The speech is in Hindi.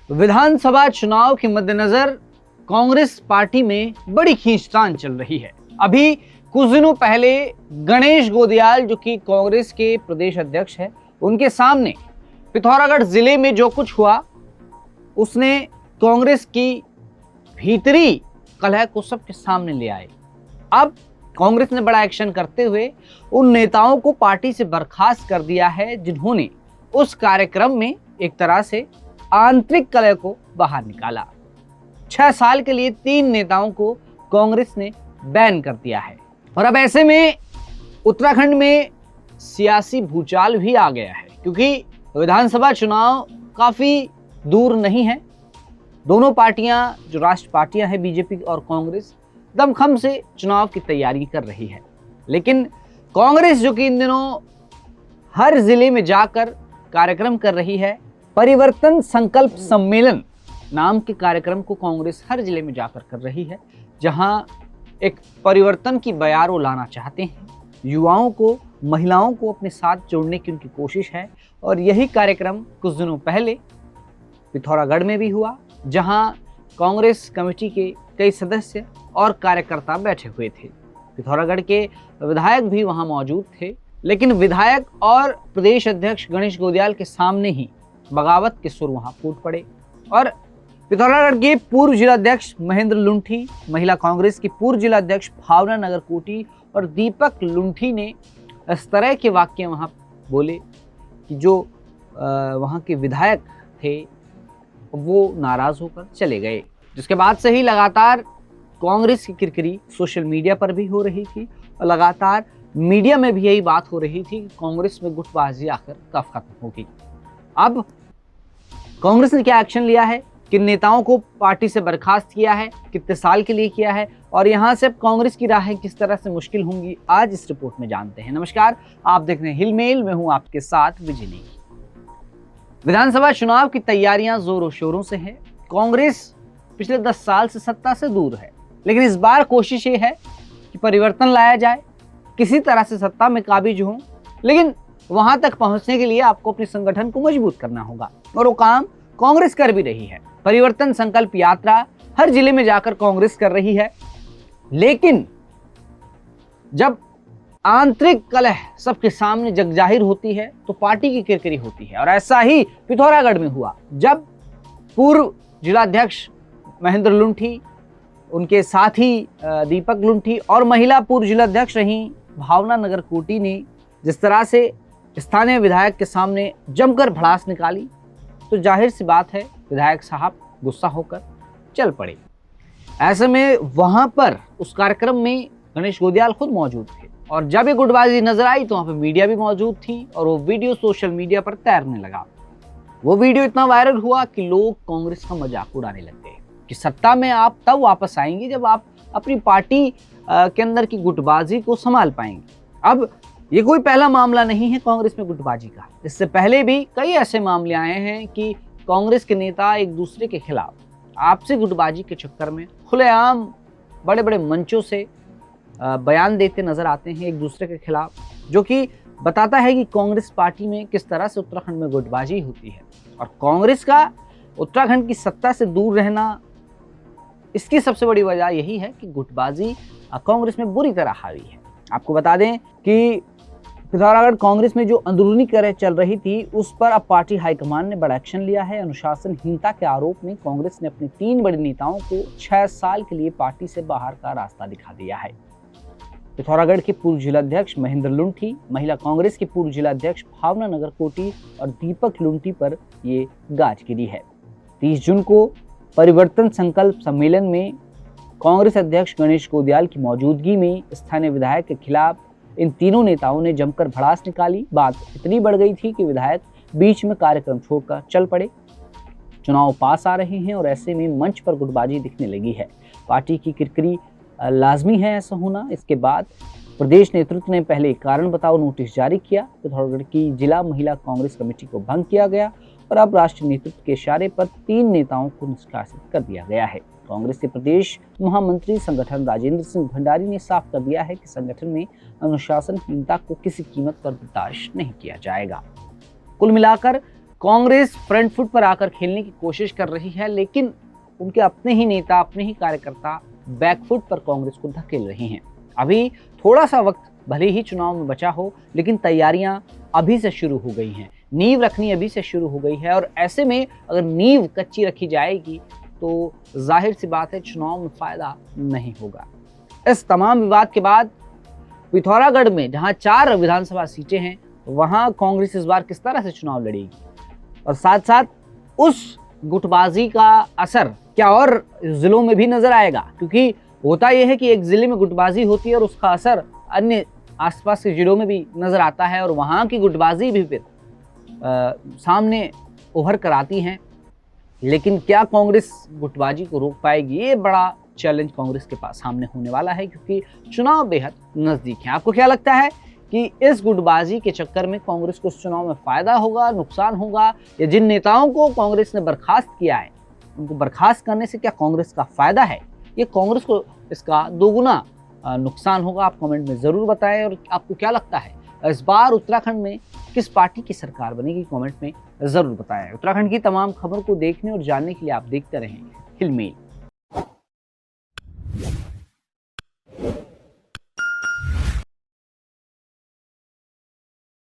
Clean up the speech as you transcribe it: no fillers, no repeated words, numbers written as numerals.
विधानसभा चुनाव के मद्देनजर कांग्रेस पार्टी में बड़ी खींचतान चल रही है। अभी कुछ दिनों पहले गणेश गोदियाल, जो कि कांग्रेस के प्रदेश अध्यक्ष है, उनके सामने पिथौरागढ़ जिले में जो कुछ हुआ उसने कांग्रेस की भीतरी कलह को सबके सामने ले आए। अब कांग्रेस ने बड़ा एक्शन करते हुए उन नेताओं को पार्टी से बर्खास्त कर दिया है जिन्होंने उस कार्यक्रम में एक तरह से आंतरिक कलह को बाहर निकाला। 6 साल के लिए 3 नेताओं को कांग्रेस ने बैन कर दिया है। और अब ऐसे में उत्तराखंड में सियासी भूचाल भी आ गया है, क्योंकि विधानसभा चुनाव काफी दूर नहीं है। दोनों पार्टियां, जो राष्ट्र पार्टियां हैं बीजेपी और कांग्रेस, दमखम से चुनाव की तैयारी कर रही है। लेकिन कांग्रेस, जो कि इन दिनों हर जिले में जाकर कार्यक्रम कर रही है, परिवर्तन संकल्प सम्मेलन नाम के कार्यक्रम को कांग्रेस हर जिले में जाकर कर रही है, जहां एक परिवर्तन की बयार वो लाना चाहते हैं। युवाओं को, महिलाओं को अपने साथ जोड़ने की उनकी कोशिश है। और यही कार्यक्रम कुछ दिनों पहले पिथौरागढ़ में भी हुआ, जहां कांग्रेस कमेटी के कई सदस्य और कार्यकर्ता बैठे हुए थे। पिथौरागढ़ के विधायक भी वहां मौजूद थे, लेकिन विधायक और प्रदेश अध्यक्ष गणेश गोदियाल के सामने ही बगावत के सुर वहां फूट पड़े। और पिथौरागढ़ के पूर्व जिलाध्यक्ष महेंद्र लुंठी, महिला कांग्रेस की पूर्व जिलाध्यक्ष भावना नगरकोटी और दीपक लुंठी ने इस तरह के वाक्य वहां बोले कि जो वहां के विधायक थे वो नाराज होकर चले गए। जिसके बाद से ही लगातार कांग्रेस की किरकिरी सोशल मीडिया पर भी हो रही थी और लगातार मीडिया में भी यही बात हो रही थी कि कांग्रेस में गुटबाजी आखिर कब खत्म होगी। अब कांग्रेस ने क्या एक्शन लिया है, किन नेताओं को पार्टी से बर्खास्त किया है, कितने साल के लिए किया है, और यहां से अब कांग्रेस की राहें किस तरह से मुश्किल होंगी, आज इस रिपोर्ट में जानते हैं। नमस्कार, आप देख रहे हैं हिल मेल, मैं हूं आपके साथ विजय नेगी। विधानसभा चुनाव की तैयारियां जोरों शोरों से है। कांग्रेस पिछले 10 साल से सत्ता से दूर है, लेकिन इस बार कोशिश ये है कि परिवर्तन लाया जाए, किसी तरह से सत्ता में काबिज हो। लेकिन वहां तक पहुंचने के लिए आपको अपने संगठन को मजबूत करना होगा, और वो काम कांग्रेस कर भी रही है। परिवर्तन संकल्प यात्रा हर जिले में जाकर कांग्रेस कर रही है। लेकिन जब आंतरिक कलह सबके सामने जगजाहिर होती है तो पार्टी की किरकिरी होती है। और ऐसा ही पिथौरागढ़ में हुआ, जब पूर्व जिलाध्यक्ष महेंद्र लुंठी, उनके साथी दीपक लुंठी और महिला पूर्व जिलाध्यक्ष रही भावना नगरकोटी ने जिस तरह से स्थानीय विधायक के सामने जमकर भड़ास निकाली, तो जाहिर सी बात है विधायक साहब गुस्सा होकर चल पड़े। ऐसे में वहां पर उस कार्यक्रम में गणेश गोदियाल खुद मौजूद थे, और जब ये गुटबाजी नजर आई तो वहां पर मीडिया भी मौजूद थी, और वो वीडियो सोशल मीडिया पर तैरने लगा। वो वीडियो इतना वायरल हुआ कि लोग कांग्रेस का मजाक उड़ाने लग गए कि सत्ता में आप तब वापस आएंगे जब आप अपनी पार्टी के अंदर की गुटबाजी को संभाल पाएंगे। अब ये कोई पहला मामला नहीं है कांग्रेस में गुटबाजी का। इससे पहले भी कई ऐसे मामले आए हैं कि कांग्रेस के नेता एक दूसरे के खिलाफ आपसी गुटबाजी के चक्कर में खुलेआम बड़े बड़े मंचों से बयान देते नजर आते हैं एक दूसरे के खिलाफ, जो कि बताता है कि कांग्रेस पार्टी में किस तरह से उत्तराखंड में गुटबाजी होती है। और कांग्रेस का उत्तराखंड की सत्ता से दूर रहना, इसकी सबसे बड़ी वजह यही है कि गुटबाजी कांग्रेस में बुरी तरह हावी है। आपको बता दें कि पिथौरागढ़ कांग्रेस में जो अंदरूनी कलह चल रही थी, उस पर अब पार्टी हाईकमान ने बड़ा एक्शन लिया है। अनुशासनहीनता के आरोप में कांग्रेस ने अपने 3 बड़े नेताओं को 6 साल के लिए पार्टी से बाहर का रास्ता दिखा दिया है। पिथौरागढ़ के पूर्व जिलाध्यक्ष महेंद्र लुंठी, महिला कांग्रेस के पूर्व जिलाध्यक्ष भावना नगरकोटी और दीपक लुंठी पर ये गाज गिरी है। 30 जून को परिवर्तन संकल्प सम्मेलन में कांग्रेस अध्यक्ष गणेश गोदियाल की मौजूदगी में स्थानीय विधायक के खिलाफ इन तीनों नेताओं ने जमकर भड़ास निकाली। बात इतनी बढ़ गई थी कि विधायक बीच में कार्यक्रम छोड़कर चल पड़े। चुनाव पास आ रहे हैं और ऐसे में मंच पर गुटबाजी दिखने लगी है। पार्टी की किरकिरी लाजमी है ऐसा होना। इसके बाद प्रदेश नेतृत्व ने पहले कारण बताओ नोटिस जारी किया। पिथौरागढ़ की जिला महिला कांग्रेस कमेटी को भंग किया गया और अब राष्ट्रीय नेतृत्व के इशारे पर 3 नेताओं को निष्कासित कर दिया गया है। कांग्रेस के प्रदेश महामंत्री संगठन राजेंद्र सिंह भंडारी ने साफ कर दिया है कि संगठन में अनुशासनहीनता को किसी कीमत पर बर्दाश्त नहीं किया जाएगा। कुल मिलाकर कांग्रेस फ्रंट फुट पर आकर खेलने की कोशिश कर रही है, लेकिन उनके अपने ही नेता, अपने ही कार्यकर्ता बैकफुट पर कांग्रेस को धकेल रहे हैं। अभी थोड़ा सा वक्त भले ही चुनाव में बचा हो, लेकिन तैयारियां अभी से शुरू हो गई हैं, नींव रखनी अभी से शुरू हो गई है। और ऐसे में अगर नींव कच्ची रखी जाएगी तो जाहिर सी बात है चुनाव में फायदा नहीं होगा। इस तमाम विवाद के बाद पिथौरागढ़ में जहां 4 विधानसभा सीटें हैं, वहां कांग्रेस इस बार किस तरह से चुनाव लड़ेगी और साथ साथ उस गुटबाजी का असर क्या और जिलों में भी नजर आएगा, क्योंकि होता यह है कि एक जिले में गुटबाजी होती है और उसका असर अन्य आसपास के जिलों में भी नजर आता है और वहां की गुटबाजी भी फिर सामने उभर कर आती हैं। लेकिन क्या कांग्रेस गुटबाजी को रोक पाएगी? ये बड़ा चैलेंज कांग्रेस के पास सामने होने वाला है, क्योंकि चुनाव बेहद नजदीक है। आपको क्या लगता है कि इस गुटबाजी के चक्कर में कांग्रेस को इस चुनाव में फायदा होगा, नुकसान होगा, या जिन नेताओं को कांग्रेस ने बर्खास्त किया है उनको बर्खास्त करने से क्या कांग्रेस का फायदा है, ये कांग्रेस को इसका दोगुना नुकसान होगा? आप कमेंट में जरूर बताएं। और आपको क्या लगता है इस बार उत्तराखंड में किस पार्टी की सरकार बनेगी? कमेंट में जरूर बताएं। उत्तराखंड की तमाम खबरों को देखने और जानने के लिए आप देखते रहें हिलमेल।